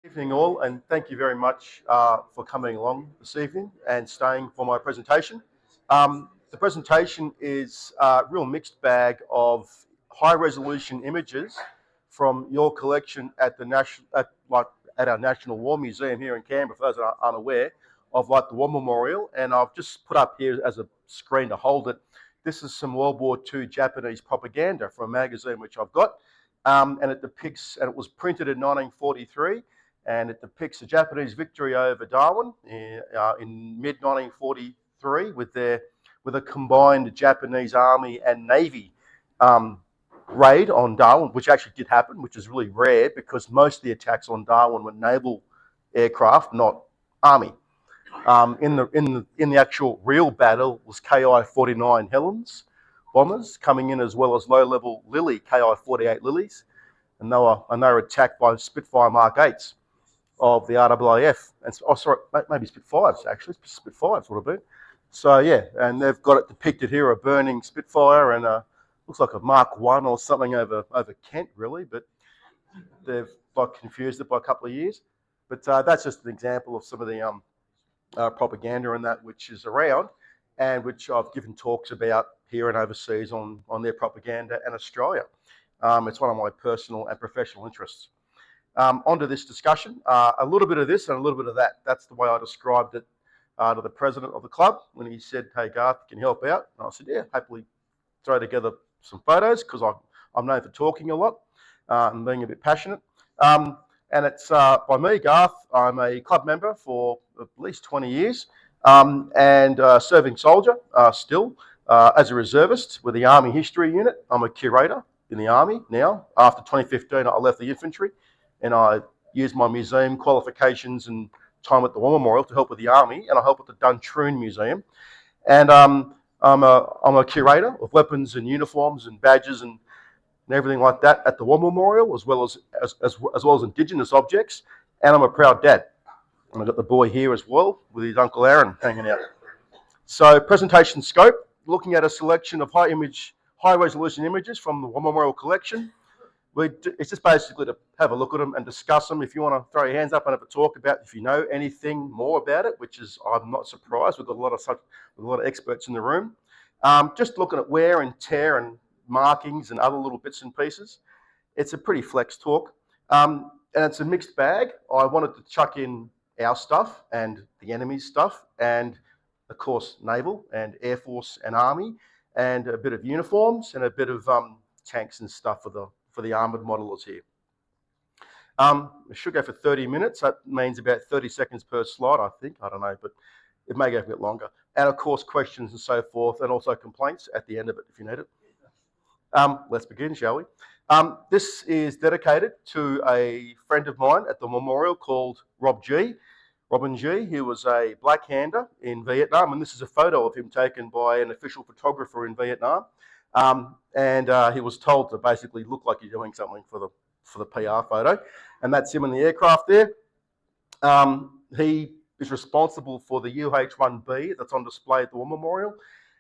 Evening all, and thank you very much for coming along this evening and staying for my presentation. The presentation is a real mixed bag of high resolution images from your collection at the national at our National War Museum here in Canberra, for those that aren't aware of the War Memorial. And I've just put up here as a screen to hold it. This is some World War II Japanese propaganda from a magazine which I've got. And it depicts, and it was printed in 1943, and it depicts the Japanese victory over Darwin in mid 1943 with a combined Japanese Army and Navy raid on Darwin, which actually did happen, which is really rare because most of the attacks on Darwin were naval aircraft, not army. In the actual real battle was Ki-49 Helens bombers coming in, as well as low-level Lily Ki-48 Lilies, and they were attacked by Spitfire Mark 8s of the RAAF, and maybe Spitfires actually. Spitfires would have been. So yeah, and they've got it depicted here, a burning Spitfire, and looks like a Mark 1 or something over Kent, really, but they've confused it by a couple of years. But that's just an example of some of the propaganda and that which is around, and which I've given talks about here and overseas on their propaganda and Australia. It's one of my personal and professional interests. Onto this discussion, a little bit of this and a little bit of that. That's the way I described it to the president of the club when he said, "Hey Garth, can you help out?" And I said, "Yeah, happily throw together some photos," because I'm known for talking a lot and being a bit passionate. And it's by me, Garth. I'm a club member for at least 20 years and serving soldier still as a reservist with the Army History Unit. I'm a curator in the Army now. After 2015, I left the infantry, and I used my museum qualifications and time at the War Memorial to help with the Army, and I help at the Duntroon Museum. And I'm a curator of weapons and uniforms and badges and everything like that at the War Memorial, as well as Indigenous objects. And I'm a proud dad. And I've got the boy here as well with his Uncle Aaron hanging out. So presentation scope, looking at a selection of high resolution images from the War Memorial collection. It's just basically to have a look at them and discuss them. If you want to throw your hands up and have a talk about if you know anything more about it, which is, I'm not surprised. We've got a lot of experts in the room. Just looking at wear and tear and markings and other little bits and pieces. It's a pretty flex talk, and it's a mixed bag. I wanted to chuck in our stuff and the enemy's stuff, and of course naval and air force and army, and a bit of uniforms and a bit of tanks and stuff for the armoured modelers here. It should go for 30 minutes. That means about 30 seconds per slide, I think. I don't know, but it may go a bit longer. And of course, questions and so forth, and also complaints at the end of it if you need it. Let's begin, shall we? This is dedicated to a friend of mine at the memorial called Robin G. He was a black-hander in Vietnam, and this is a photo of him taken by an official photographer in Vietnam. And he was told to basically look like you're doing something for the PR photo, and that's him in the aircraft there. He is responsible for the UH-1B that's on display at the War Memorial,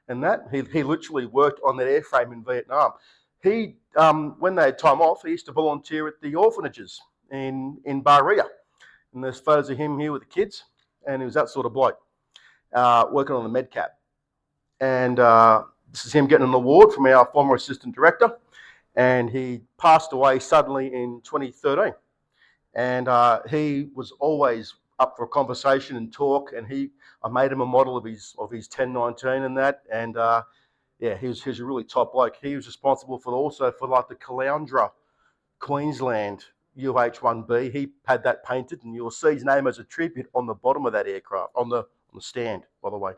and that he literally worked on that airframe in Vietnam. He, when they had time off, he used to volunteer at the orphanages in Baria, and there's photos of him here with the kids, and he was that sort of bloke working on the MedCap. And this is him getting an award from our former assistant director, and he passed away suddenly in 2013. And he was always up for a conversation and talk, and I made him a model of his 1019 and that, and yeah, he was a really top bloke. He was responsible for the Caloundra, Queensland UH-1B. He had that painted, and you'll see his name as a tribute on the bottom of that aircraft, on the stand, by the way.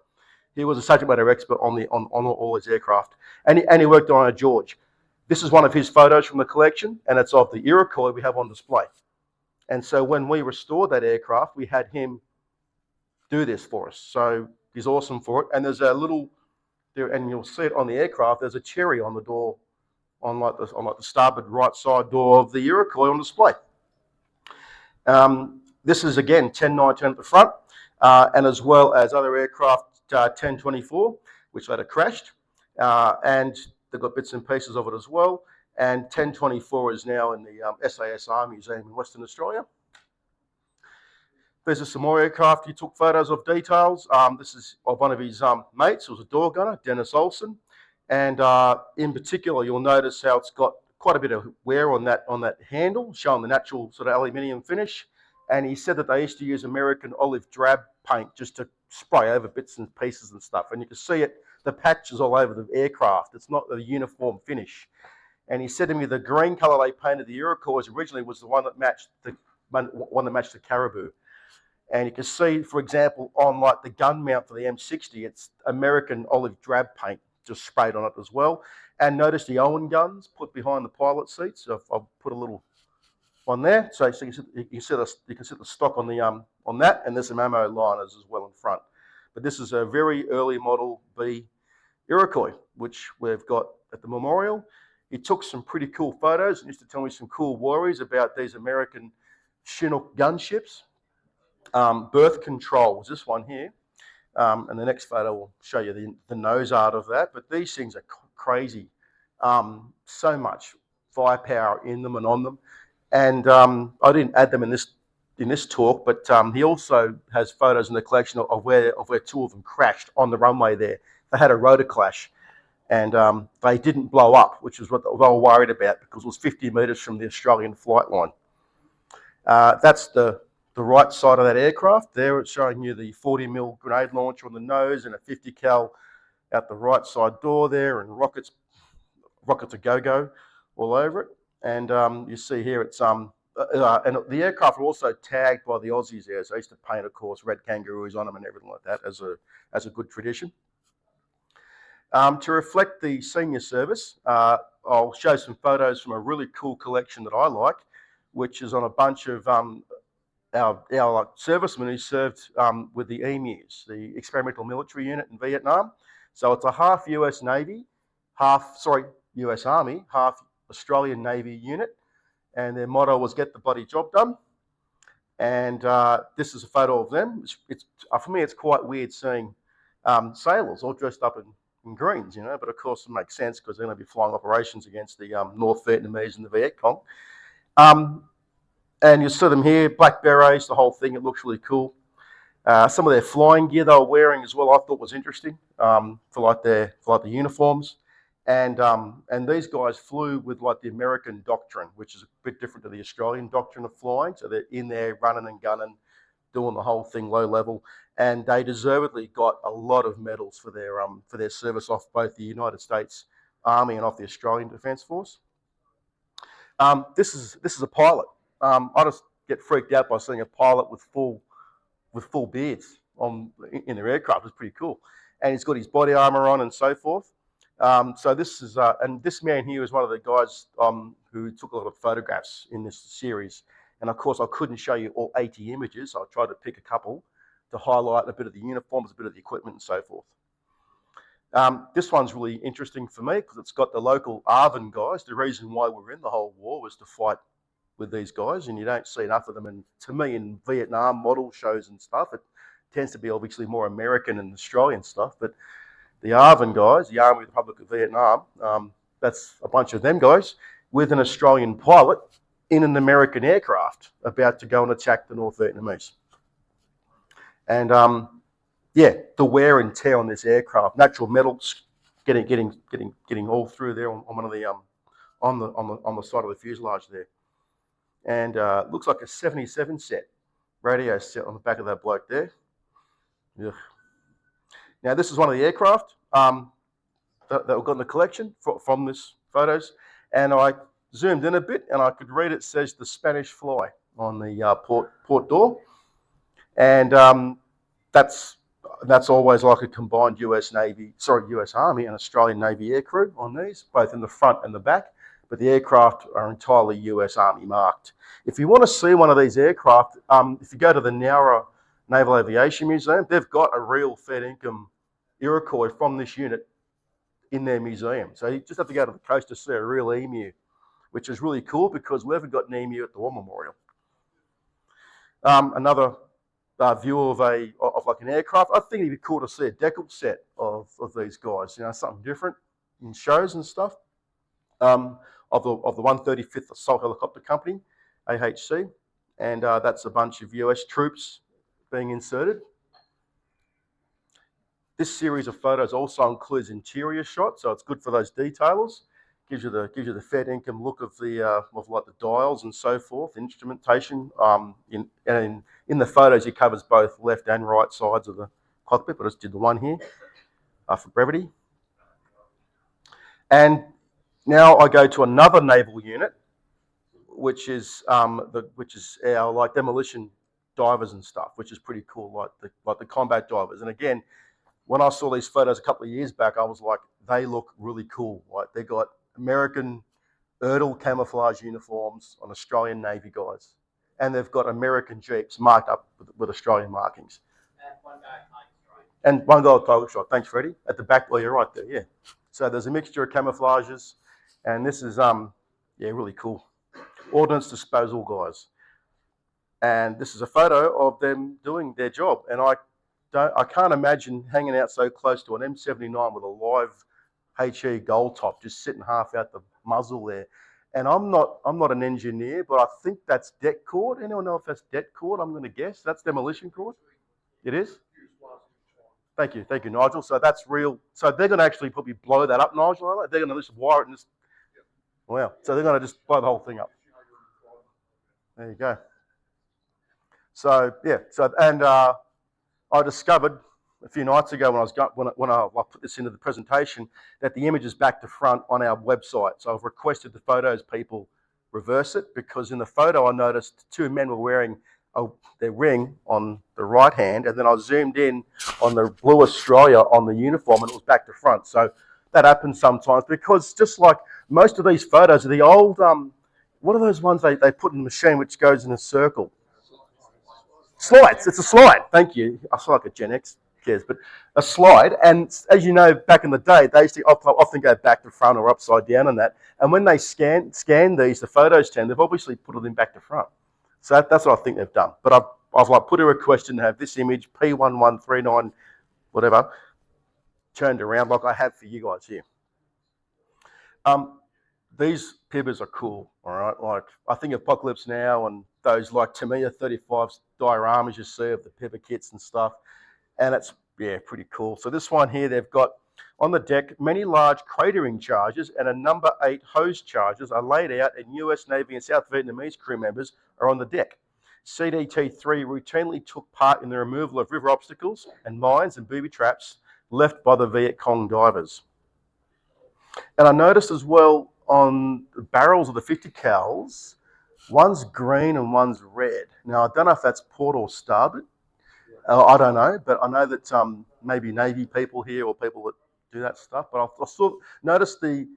He was a subject matter expert on all his aircraft, and he worked on a George. This is one of his photos from the collection, and it's of the Iroquois we have on display. And so when we restored that aircraft, we had him do this for us. So he's awesome for it. And there's a little, and you'll see it on the aircraft, there's a cherry on the door, on the starboard right side door of the Iroquois on display. This is again 1019 at the front, and as well as other aircraft 1024, which later crashed, and they've got bits and pieces of it as well. And 1024 is now in the SASR Museum in Western Australia. There's some more aircraft he took photos of details. This is of one of his mates, who was a door gunner, Dennis Olsen. And in particular, you'll notice how it's got quite a bit of wear on that handle, showing the natural sort of aluminium finish. And he said that they used to use American olive drab paint just to spray over bits and pieces and stuff. And you can see it, the patches all over the aircraft. It's not a uniform finish. And he said to me the green colour they painted the Iroquois originally was the one that matched the Caribou. And you can see, for example, on like the gun mount for the M60, it's American olive drab paint just sprayed on it as well. And notice the Owen guns put behind the pilot seats. So I've put a little one there, so you can see the stock on the on that, and there's some ammo liners as well in front. But this is a very early Model B Iroquois, which we've got at the memorial. He took some pretty cool photos and used to tell me some cool worries about these American Chinook gunships. Birth control was this one here, and the next photo will show you the nose art of that. But these things are crazy, so much firepower in them and on them. And I didn't add them in this talk, but he also has photos in the collection of where two of them crashed on the runway there. They had a rotor clash, and they didn't blow up, which is what they were worried about because it was 50 metres from the Australian flight line. That's the right side of that aircraft. There it's showing you the 40mm grenade launcher on the nose and a 50 cal out the right side door there, and rockets a go-go all over it. And you see here it's and the aircraft were also tagged by the Aussies there. So they used to paint, of course, red kangaroos on them and everything like that as a good tradition. To reflect the senior service, I'll show some photos from a really cool collection that I like, which is on a bunch of our servicemen who served with the EMUs, the Experimental Military Unit in Vietnam. So it's a half US Navy, US Army, half Australian Navy unit, and their motto was "Get the bloody job done." And this is a photo of them. It's for me, it's quite weird seeing sailors all dressed up in greens, you know. But of course, it makes sense because they're going to be flying operations against the North Vietnamese and the Viet Cong. And you see them here, black berets, the whole thing. It looks really cool. Some of their flying gear they were wearing as well, I thought was interesting for the uniforms. And these guys flew with like the American doctrine, which is a bit different to the Australian doctrine of flying. So they're in there running and gunning, doing the whole thing low level, and they deservedly got a lot of medals for their service off both the United States Army and off the Australian Defence Force. This is a pilot. I just get freaked out by seeing a pilot with full beards in their aircraft. It's pretty cool, and he's got his body armor on and so forth. So this is, and this man here is one of the guys who took a lot of photographs in this series. And of course, I couldn't show you all 80 images. So I tried to pick a couple to highlight a bit of the uniforms, a bit of the equipment, and so forth. This one's really interesting for me because it's got the local ARVN guys. The reason why we're in the whole war was to fight with these guys, and you don't see enough of them. And to me, in Vietnam model shows and stuff, it tends to be obviously more American and Australian stuff, but the ARVN guys, the Army of the Republic of Vietnam, that's a bunch of them guys with an Australian pilot in an American aircraft about to go and attack the North Vietnamese. And yeah, the wear and tear on this aircraft, natural metals getting all through there on one of the on the side of the fuselage there, and looks like a 77 set radio set on the back of that bloke there. Ugh. Now, this is one of the aircraft that we've got in the collection from this photos, and I zoomed in a bit and I could read it says the Spanish Fly on the port door, and that's always like a combined US Army and Australian Navy aircrew on these, both in the front and the back, but the aircraft are entirely US Army marked. If you want to see one of these aircraft, if you go to the Nowra Naval Aviation Museum, they've got a real fair income Iroquois from this unit in their museum. So you just have to go to the coast to see a real emu, which is really cool because we haven't got an emu at the War Memorial. Another view of like an aircraft. I think it'd be cool to see a decal set of these guys. You know, something different in shows and stuff. Of the 135th Assault Helicopter Company, AHC, and that's a bunch of US troops being inserted. This series of photos also includes interior shots, so it's good for those detailers. Gives you the fair income look of the of like the dials and so forth, instrumentation. In the photos, it covers both left and right sides of the cockpit, but I just did the one here for brevity. And now I go to another naval unit, which is our like demolition divers and stuff, which is pretty cool, like the combat divers. And again, when I saw these photos a couple of years back, I was like, they look really cool. Like they got American Erdl camouflage uniforms on Australian Navy guys, and they've got American Jeeps marked up with Australian markings. And one guy with Tiger Stripe. Thanks, Freddie. At the back, well, you're right there, yeah. So there's a mixture of camouflages, and this is really cool. Ordnance disposal guys. And this is a photo of them doing their job. And I can't imagine hanging out so close to an M79 with a live HE gold top just sitting half out the muzzle there. And I'm not an engineer, but I think that's det cord. Anyone know if that's det cord? I'm going to guess that's demolition cord. It is. Thank you, Nigel. So that's real. So they're going to actually probably blow that up, Nigel. They're going to just wire it and just. Wow. So they're going to just blow the whole thing up. There you go. So yeah. So and I discovered a few nights ago when I put this into the presentation that the image is back to front on our website. So I've requested the photos people reverse it, because in the photo I noticed two men were wearing their ring on the right hand, and then I zoomed in on the blue Australia on the uniform and it was back to front. So that happens sometimes, because just like most of these photos are the old, what are those ones they put in the machine which goes in a circle? Slides. It's a slide. Thank you. I feel like a Gen X cares, but a slide. And as you know, back in the day, they used to often go back to front or upside down and that. And when they scan these, the photos team, they've obviously put it in back to front. So that's what I think they've done. But I've like put a request in to have this image P1139 whatever turned around like I have for you guys here. These pibbers are cool, all right? Like I think Apocalypse Now and those like Tamiya 35 dioramas you see of the pibber kits and stuff, and it's pretty cool. So this one here, they've got on the deck many large cratering charges and a number 8 hose charges are laid out, and US Navy and South Vietnamese crew members are on the deck. CDT-3 routinely took part in the removal of river obstacles and mines and booby traps left by the Viet Cong divers. And I noticed as well on the barrels of the 50 cals, one's green and one's red. Now, I don't know if that's port or starboard. I don't know, but I know that maybe Navy people here or people that do that stuff. But I noticed the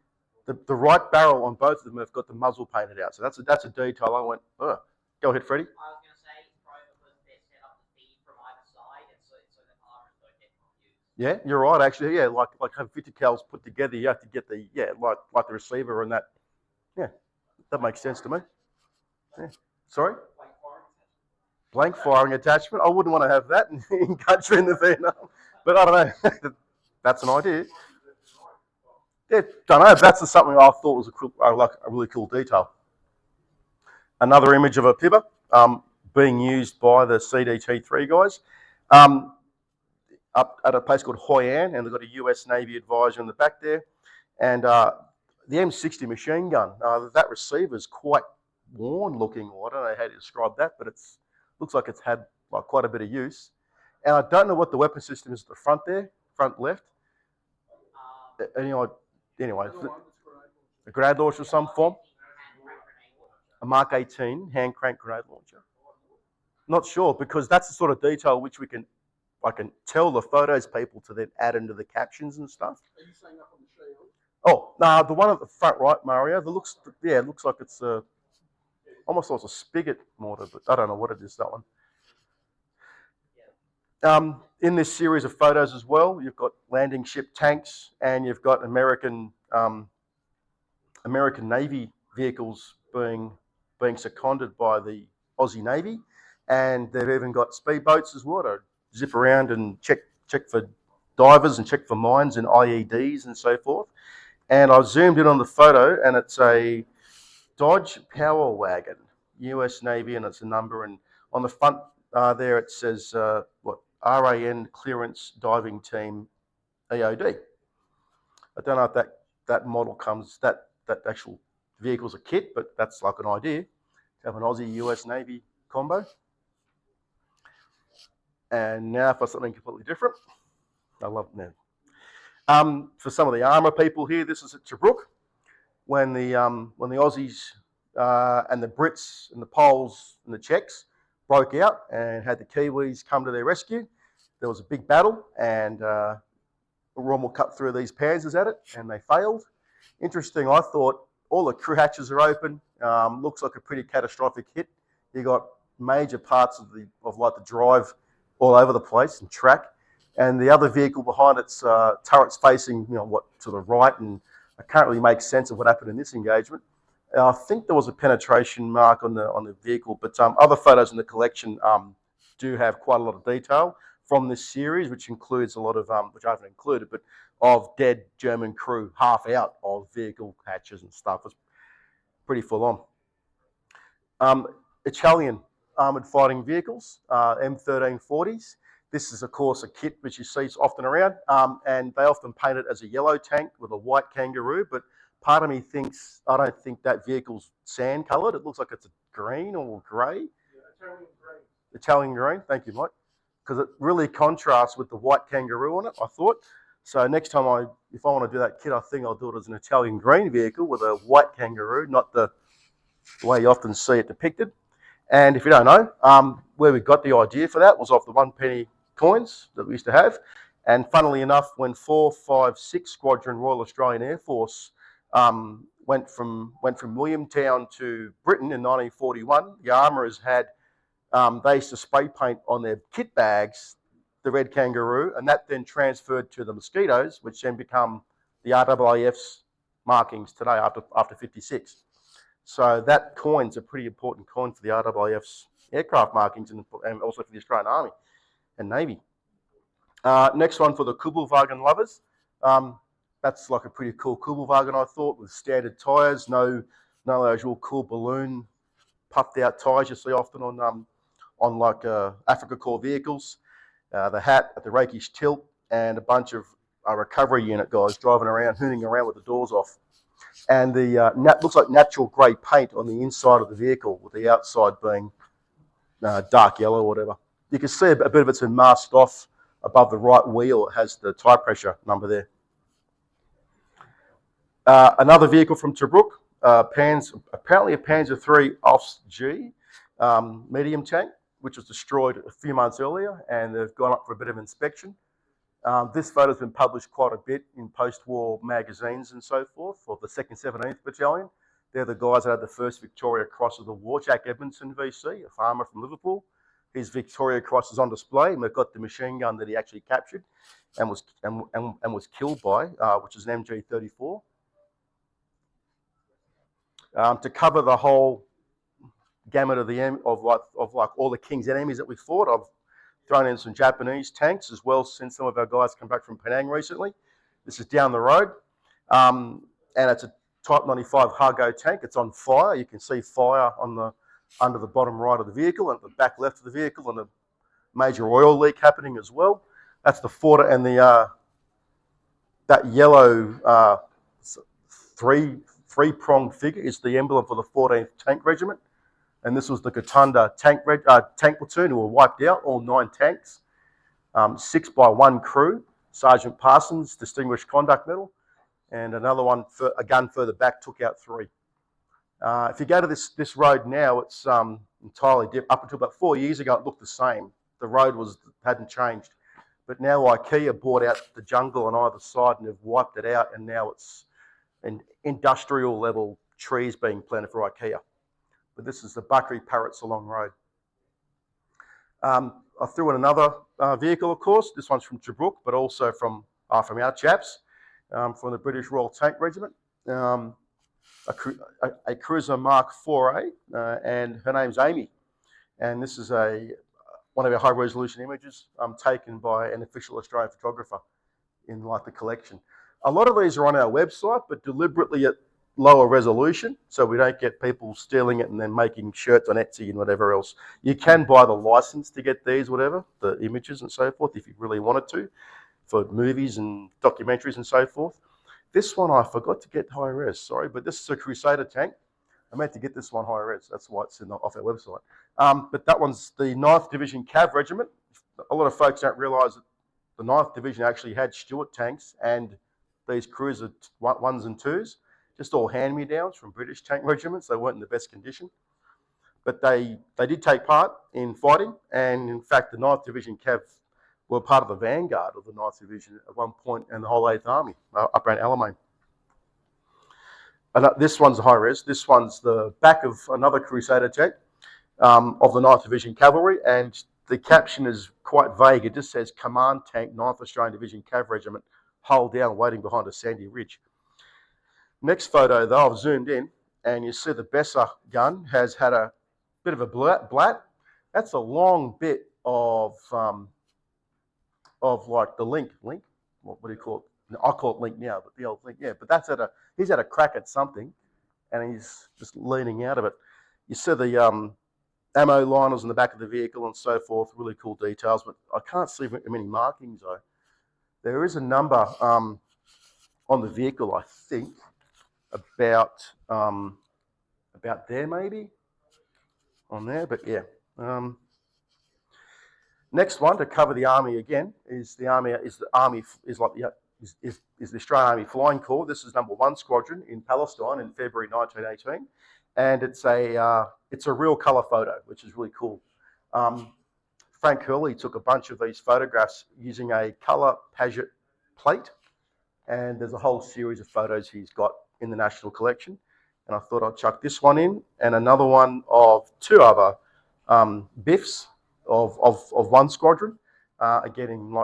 right barrel on both of them have got the muzzle painted out. So that's a detail. I went, oh. Go ahead, Freddie. I was going to say, it's probably because they're set up to feed from either side, and so the armors don't get confused. Yeah, you're right. Actually, yeah, like have 50 cals put together, you have to get the like the receiver and that. Yeah, that makes sense to me. Yeah. Sorry. Blank firing attachment. I wouldn't want to have that in country in the Vietnam, but I don't know. That's an idea. Yeah, don't know. That's something I thought was a really cool detail. Another image of a pibber being used by the CDT-3 guys up at a place called Hoi An, and they've got a US Navy advisor in the back there. And the M60 machine gun, that receiver is quite worn looking. Well, I don't know how to describe that, but it looks like it's had like quite a bit of use. And I don't know what the weapon system is at the front there, front left. Anyway, a grenade launcher of some form. A Mark 18 hand crank grenade launcher. Not sure, because that's the sort of detail which I can tell the photos people to then add into the captions and stuff. Are you saying up on the shield? Oh, no, the one at the front right, Mario. It looks like it's almost like a spigot mortar, but I don't know what it is, that one. In this series of photos as well, you've got landing ship tanks, and you've got American Navy vehicles being seconded by the Aussie Navy, and they've even got speedboats as well to zip around and check for divers and check for mines and IEDs and so forth. And I zoomed in on the photo, and it's a Dodge Power Wagon, US Navy, and it's a number. And on the front there it says RAN Clearance Diving Team EOD. I don't know if that model comes, that actual vehicle's a kit, but that's like an idea to have an Aussie US Navy combo. And now for something completely different. I love it now. For some of the armour people here, this is at Tobruk when the Aussies and the Brits and the Poles and the Czechs broke out and had the Kiwis come to their rescue. There was a big battle, and Rommel cut through these panzers at it, and they failed. Interesting, I thought all the crew hatches are open. Looks like a pretty catastrophic hit. You got major parts of the drive all over the place and track, and the other vehicle behind its turrets facing to the right, and I can't really make sense of what happened in this engagement. I think there was a penetration mark on the vehicle, but other photos in the collection do have quite a lot of detail from this series, which includes a lot of, which I haven't included, but of dead German crew, half out of vehicle hatches and stuff. It's pretty full on. Italian armoured fighting vehicles, M1340s. This is, of course, a kit which you see often around, and they often paint it as a yellow tank with a white kangaroo, but part of me thinks, I don't think that vehicle's sand coloured. It looks like it's a green or grey. Yeah, Italian grey. Italian green, thank you, Mike. Because it really contrasts with the white kangaroo on it, I thought. So next time if I want to do that kit, I think I'll do it as an Italian green vehicle with a white kangaroo, not the way you often see it depicted. And if you don't know, where we got the idea for that was off the 1 penny coins that we used to have. And funnily enough, when 456 Squadron Royal Australian Air Force went from Williamtown to Britain in 1941, the armourers had, they used to spray paint on their kit bags the red kangaroo, and that then transferred to the Mosquitoes, which then become the RAAF's markings today after 56. So that coin's a pretty important coin for the RAAF's aircraft markings and also for the Australian Army and Navy. Next one for the Kubelwagen lovers. That's like a pretty cool Kubelwagen, I thought, with standard tyres, no those real cool balloon puffed out tyres you see often on like Africa Corps vehicles. The hat at the rakish tilt, and a bunch of recovery unit guys driving around, hooning around with the doors off. And the looks like natural grey paint on the inside of the vehicle, with the outside being dark yellow or whatever. You can see a bit of it's been masked off above the right wheel. It has the tyre pressure number there. Another vehicle from Tobruk, apparently a Panzer III Ost G medium tank, which was destroyed a few months earlier, and they've gone up for a bit of inspection. This photo's been published quite a bit in post-war magazines and so forth of the 2nd 17th Battalion. They're the guys that had the first Victoria Cross of the war. Jack Edmondson, VC, a farmer from Liverpool. His Victoria Cross is on display, and we've got the machine gun that he actually captured and was killed by, which is an MG34. To cover the whole gamut of all the King's enemies that we fought, I've thrown in some Japanese tanks as well, since some of our guys come back from Penang recently. This is down the road, and it's a Type 95 Hargo tank. It's on fire. You can see fire under the bottom right of the vehicle and at the back left of the vehicle, and a major oil leak happening as well. That's the Forta, and the that yellow three-pronged figure is the emblem for the 14th Tank Regiment. And this was the Gatunda tank platoon who were wiped out, all 9 tanks, 6 by 1 crew. Sergeant Parsons, Distinguished Conduct Medal, and another one, a gun further back, took out 3. If you go to this road now, it's entirely different. Up until about 4 years ago, it looked the same. The road hadn't changed. But now IKEA bought out the jungle on either side and have wiped it out, and now it's an industrial level trees being planted for IKEA. But this is the Buckley Parrot Salong Road. I threw in another vehicle, of course. This one's from Tobruk, but also from our chaps, from the British Royal Tank Regiment. A Cruiser Mark 4A, and her name's Amy. And this is one of our high-resolution images taken by an official Australian photographer in the collection. A lot of these are on our website, but deliberately lower resolution, so we don't get people stealing it and then making shirts on Etsy and whatever else. You can buy the license to get these, whatever, the images and so forth, if you really wanted to, for movies and documentaries and so forth. This one I forgot to get high res, sorry, but this is a Crusader tank. I meant to get this one high res. That's why it's off our website. But that one's the 9th Division Cav Regiment. A lot of folks don't realise that the 9th Division actually had Stuart tanks and these Cruiser 1s and 2s, just all hand-me-downs from British tank regiments. They weren't in the best condition. But they did take part in fighting, and in fact, the 9th Division Cav were part of the vanguard of the 9th Division at one point, and the whole 8th Army up around Alamein. This one's high res. This one's the back of another Crusader tank of the 9th Division Cavalry, and the caption is quite vague. It just says Command Tank 9th Australian Division Cav Regiment, hull down, waiting behind a sandy ridge. Next photo, though, I've zoomed in, and you see the Besser gun has had a bit of a blat. That's a long bit of like the link. What do you call it? I call it link now, but the old link, yeah. But he's had a crack at something, and he's just leaning out of it. You see the ammo liners in the back of the vehicle and so forth, really cool details, but I can't see many markings though. There is a number on the vehicle, I think, about there maybe, on there, but yeah. Next one to cover the Army again is the Australian Army Flying Corps. This is number 1 Squadron in Palestine in February 1918. And it's a real colour photo, which is really cool. Frank Hurley took a bunch of these photographs using a colour Paget plate, and there's a whole series of photos he's got in the National Collection. And I thought I'd chuck this one in, and another one of 2 other biffs of 1 Squadron, again in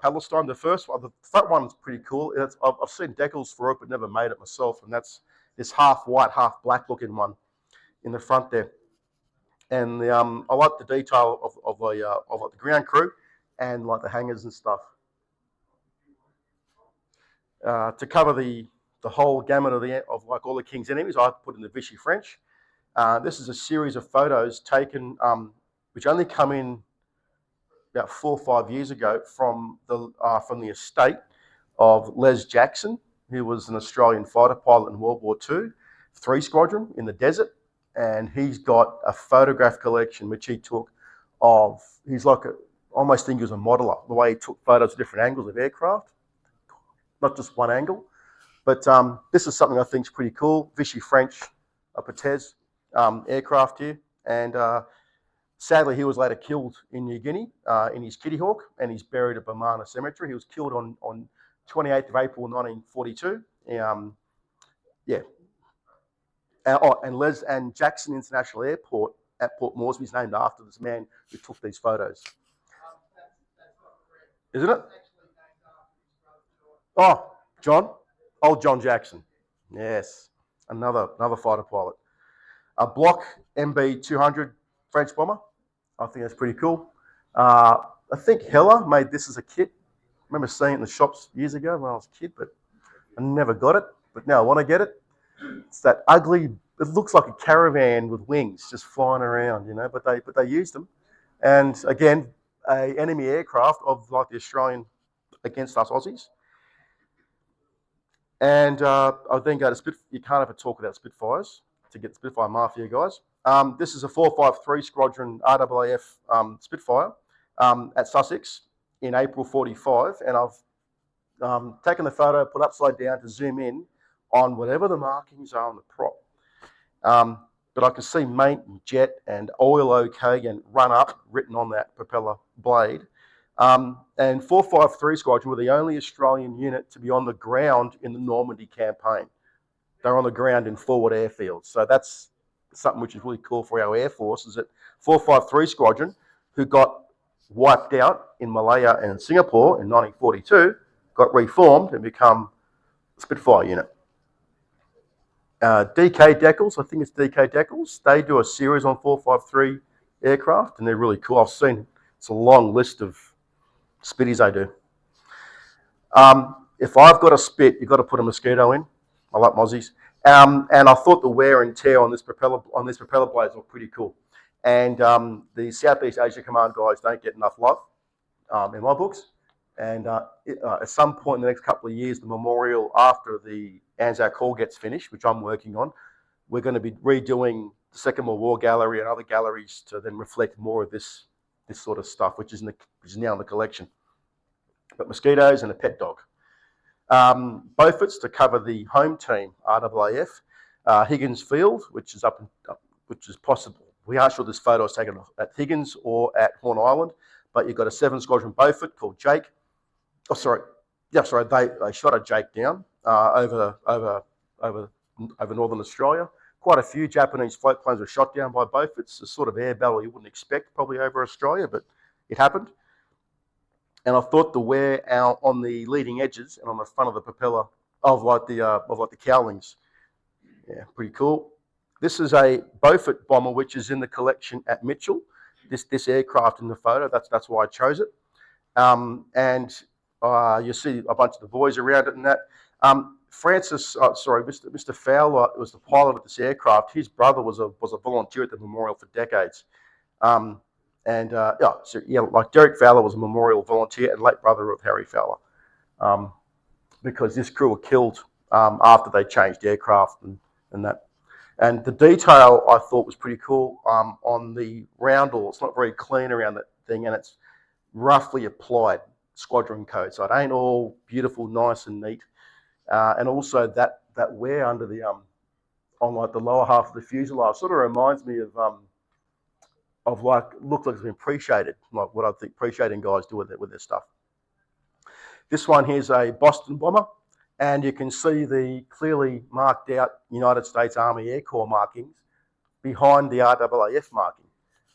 Palestine. The first one, the front one is pretty cool. I've seen decals for it, but never made it myself, and that's this half white, half black looking one in the front there. And I like the detail of like the ground crew and like the hangars and stuff. To cover the whole gamut of like all the King's enemies, I put in the Vichy French. This is a series of photos taken, which only come in about 4 or 5 years ago from the estate of Les Jackson, who was an Australian fighter pilot in World War II, 3 Squadron in the desert, and he's got a photograph collection which he took of. He's like almost think he was a modeler, the way he took photos of different angles of aircraft, not just one angle. But this is something I think is pretty cool. Vichy French, a Patez aircraft here, and sadly he was later killed in New Guinea in his Kitty Hawk, and he's buried at Bamana Cemetery. He was killed on 28th of April 1942. And Jackson International Airport at Port Moresby is named after this man who took these photos. Isn't it? Oh, John, old John Jackson. Yes, another fighter pilot. A Block MB-200 French bomber. I think that's pretty cool. I think Heller made this as a kit. I remember seeing it in the shops years ago when I was a kid, but I never got it. But now I want to get it. It's that ugly. It looks like a caravan with wings just flying around, you know. But they used them, and again, a enemy aircraft of like the Australian against us Aussies. And I then go to Spitfire. You can't have a talk without Spitfires to get Spitfire Mafia guys. This is a 453 Squadron RAAF Spitfire at Sussex in April 45, and I've taken the photo, put upside down to zoom in on whatever the markings are on the prop. But I can see mate and jet and oil OK and run up written on that propeller blade. And 453 Squadron were the only Australian unit to be on the ground in the Normandy campaign. They're on the ground in forward airfields. So that's something which is really cool for our Air Force, is that 453 Squadron, who got wiped out in Malaya and Singapore in 1942, got reformed and become a Spitfire unit. DK Decals, I think it's DK Decals, they do a series on 453 aircraft, and they're really cool. I've seen, it's a long list of Spitties they do. If I've got a Spit, you've got to put a Mosquito in. I like Mozzies. And I thought the wear and tear on this propeller blades looked pretty cool. And the Southeast Asia Command guys don't get enough love in my books. And at some point in the next couple of years, the memorial after the Anzac Hall gets finished, which I'm working on, we're going to be redoing the Second World War gallery and other galleries to then reflect more of this sort of stuff, which is now in the collection. But mosquitoes and a pet dog. Beaufort's to cover the home team, RAAF. Higgins Field, which is possible. We aren't sure this photo is taken at Higgins or at Horn Island, but you've got a 7 Squadron Beaufort called Jake. Oh, sorry. Yeah, sorry. They shot a Jake down over Northern Australia. Quite a few Japanese float planes were shot down by Beauforts. It's a sort of air battle you wouldn't expect probably over Australia, but it happened. And I thought the wear out on the leading edges and on the front of the propeller of like the cowlings, yeah, pretty cool. This is a Beaufort bomber which is in the collection at Mitchell. This aircraft in the photo, that's why I chose it. And you see a bunch of the boys around it and that. Mr. Fowler was the pilot of this aircraft. His brother was a volunteer at the memorial for decades. Like Derek Fowler was a memorial volunteer and late brother of Harry Fowler, because this crew were killed after they changed aircraft and that. And the detail I thought was pretty cool on the roundel. It's not very clean around that thing, and it's roughly applied squadron code. So it ain't all beautiful, nice, and neat. And also that wear under the on like the lower half of the fuselage sort of reminds me of like looks like it's been pre-shaded, like what I think pre-shading guys do with their stuff. This one here's a Boston bomber, and you can see the clearly marked out United States Army Air Corps markings behind the RAAF marking,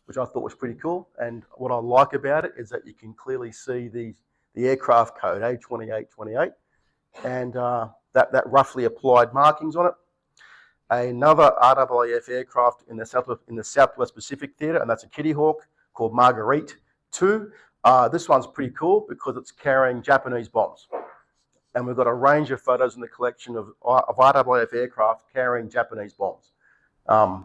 which I thought was pretty cool. And what I like about it is that you can clearly see the aircraft code A2828 and that roughly applied markings on it. Another RAAF aircraft in the Southwest Pacific Theatre, and that's a Kitty Hawk called Marguerite II. This one's pretty cool because it's carrying Japanese bombs. And we've got a range of photos in the collection of RAAF aircraft carrying Japanese bombs. I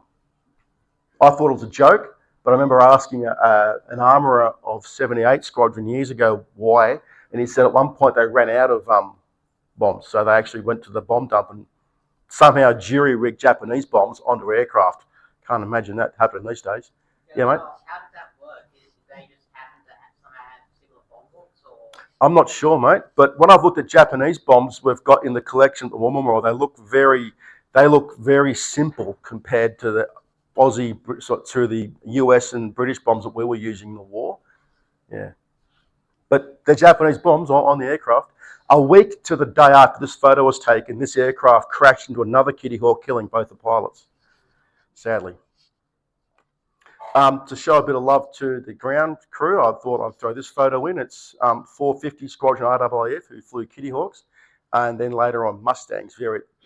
thought it was a joke, but I remember asking an armourer of 78 Squadron years ago why, and he said at one point they ran out of bombs, so they actually went to the bomb dump and somehow jury-rigged Japanese bombs onto aircraft. Can't imagine that happening these days. Yeah, mate? How did that work? Did they just happen to somehow have similar bomb books, or? I'm not sure, mate, but when I've looked at Japanese bombs we've got in the collection at the War Memorial, they look very simple compared to the Aussie, to the US and British bombs that we were using in the war. Yeah. But the Japanese bombs on the aircraft. A week to the day after this photo was taken, this aircraft crashed into another Kitty Hawk, killing both the pilots, sadly. To show a bit of love to the ground crew, I thought I'd throw this photo in. It's 450 Squadron RAAF who flew Kitty Hawks, and then later on Mustangs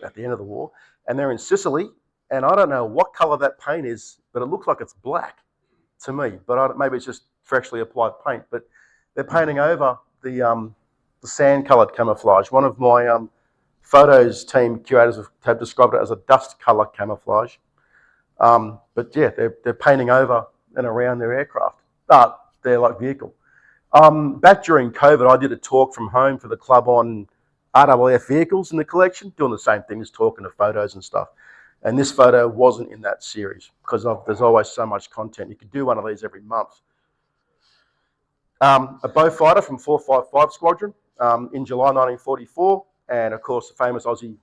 at the end of the war. And they're in Sicily, and I don't know what colour that paint is, but it looks like it's black to me. But maybe it's just freshly applied paint. But they're painting over the sand-coloured camouflage. One of my photos team curators have described it as a dust colour camouflage. But yeah, they're painting over and around their aircraft, their like vehicle. Back during COVID, I did a talk from home for the club on RAAF vehicles in the collection, doing the same thing as talking to photos and stuff. And this photo wasn't in that series because there's always so much content. You could do one of these every month. A Beaufighter from 455 Squadron in July 1944, and of course the famous Aussie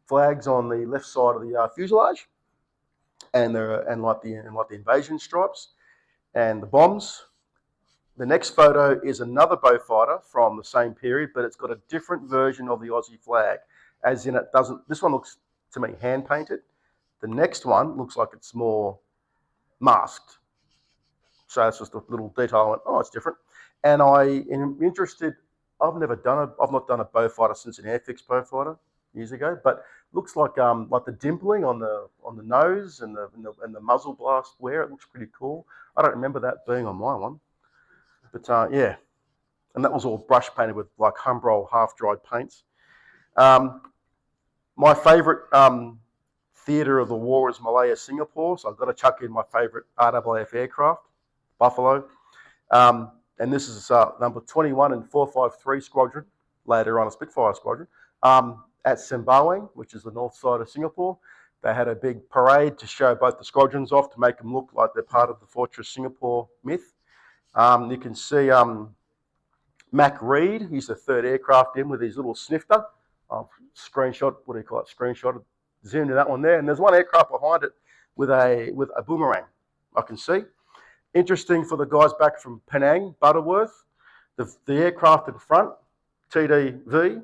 flags on the left side of the fuselage, and the invasion stripes, and the bombs. The next photo is another Beaufighter from the same period, but it's got a different version of the Aussie flag, as in it doesn't. This one looks to me hand painted. The next one looks like it's more masked. So that's just a little detail. I went, oh, it's different. And I am interested. I've not done a Beaufighter since an Airfix Beaufighter years ago, but looks like the dimpling on the nose and the muzzle blast wear. It looks pretty cool. I don't remember that being on my one, but yeah. And that was all brush painted with like Humbrol half-dried paints. My favourite theatre of the war is Malaya, Singapore, so I've got to chuck in my favourite RAAF aircraft, Buffalo. And this is number 21 and 453 Squadron, later on a Spitfire Squadron, at Sembawang, which is the north side of Singapore. They had a big parade to show both the squadrons off to make them look like they're part of the Fortress Singapore myth. You can see Mac Reed, he's the third aircraft in with his little snifter. Screenshot, what do you call it? Screenshot, zoomed in that one there. And there's one aircraft behind it with a boomerang, I can see. Interesting for the guys back from Penang, Butterworth, the aircraft at the front, TDV,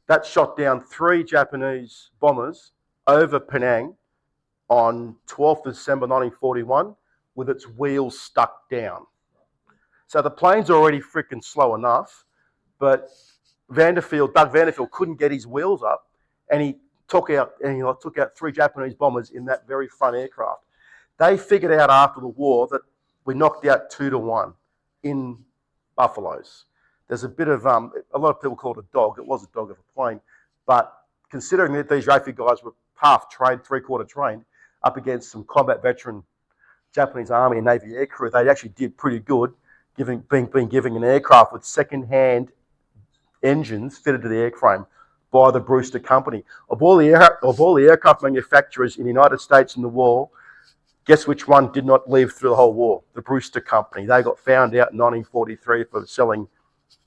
that shot down 3 Japanese bombers over Penang on 12th of December 1941 with its wheels stuck down. So the plane's already freaking slow enough, but Doug Vanderfield couldn't get his wheels up, and he took out 3 Japanese bombers in that very front aircraft. They figured out after the war that we knocked out 2-1 in Buffaloes. There's a bit of, a lot of people call it a dog. It was a dog of a plane. But considering that these RAAF guys were half trained, 3/4 trained, up against some combat veteran Japanese Army and Navy aircrew, they actually did pretty good, being given an aircraft with second-hand engines fitted to the airframe by the Brewster Company. Of all the aircraft manufacturers in the United States in the war, guess which one did not live through the whole war? The Brewster Company. They got found out in 1943 for selling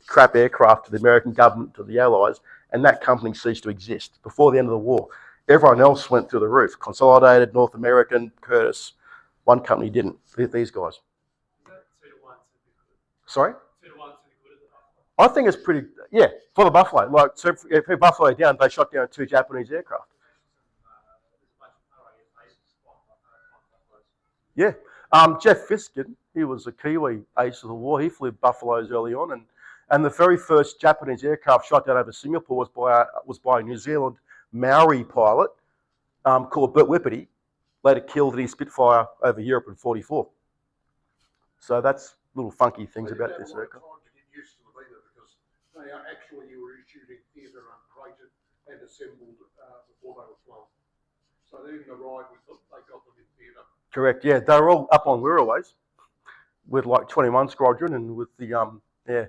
crap aircraft to the American government, to the Allies, and that company ceased to exist before the end of the war. Everyone else went through the roof. Consolidated, North American, Curtis. One company didn't. These guys. Sorry? I think it's pretty, yeah, for the Buffalo. Like, so if Buffalo down, they shot down 2 Japanese aircraft. Yeah. Jeff Fiskin, he was a Kiwi ace of the war. He flew Buffaloes early on, and the very first Japanese aircraft shot down over Singapore was by a New Zealand Maori pilot called Bert Whippety, later killed in his Spitfire over Europe in '44. So that's little funky things about this aircraft. They are actually shooting theatre uncrated and assembled before they were flown. So they didn't arrive with them, they got them in theatre. Correct, yeah. They were all up on Wirraways with like 21 Squadron and with the, yeah.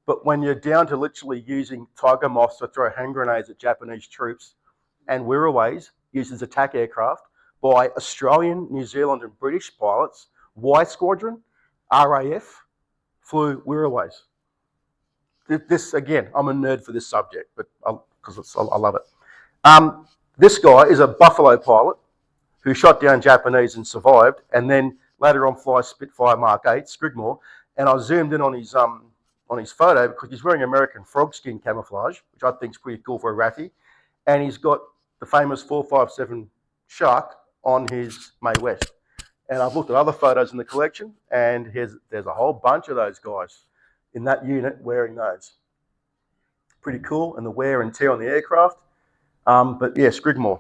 But when you're down to literally using Tiger Moths to throw hand grenades at Japanese troops and Wirraways used as attack aircraft by Australian, New Zealand and British pilots, Y Squadron, RAF, flew Wirraways. This, again, I'm a nerd for this subject, but because I love it. This guy is a Buffalo pilot who shot down Japanese and survived, and then later on flies Spitfire Mark 8, Scrigmore, and I zoomed in on his photo because he's wearing American frog skin camouflage, which I think is pretty cool for a RAAFie, and he's got the famous 457 Shark on his Mae West. And I've looked at other photos in the collection, and there's a whole bunch of those guys in that unit wearing those. Pretty cool, and the wear and tear on the aircraft. But yeah, Scrigmore,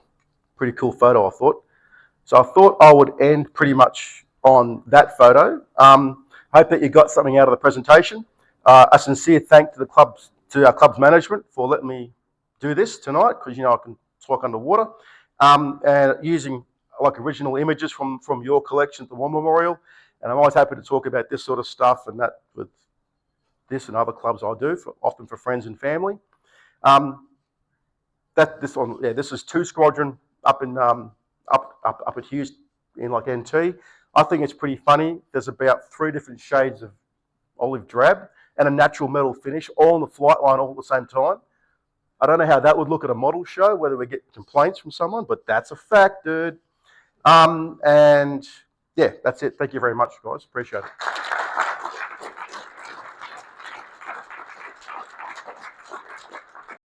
pretty cool photo, I thought. So I thought I would end pretty much on that photo. Hope that you got something out of the presentation. A sincere thank to our club's management for letting me do this tonight, because I can talk underwater, and using like original images from your collection at the War Memorial. And I'm always happy to talk about this sort of stuff and that with this and other clubs I do, often for friends and family. This is 2 Squadron up in up at Hughes in like NT. I think it's pretty funny. There's about 3 different shades of olive drab and a natural metal finish, all on the flight line all at the same time. I don't know how that would look at a model show, whether we get complaints from someone, but that's a fact, dude. And yeah, that's it. Thank you very much, guys. Appreciate it.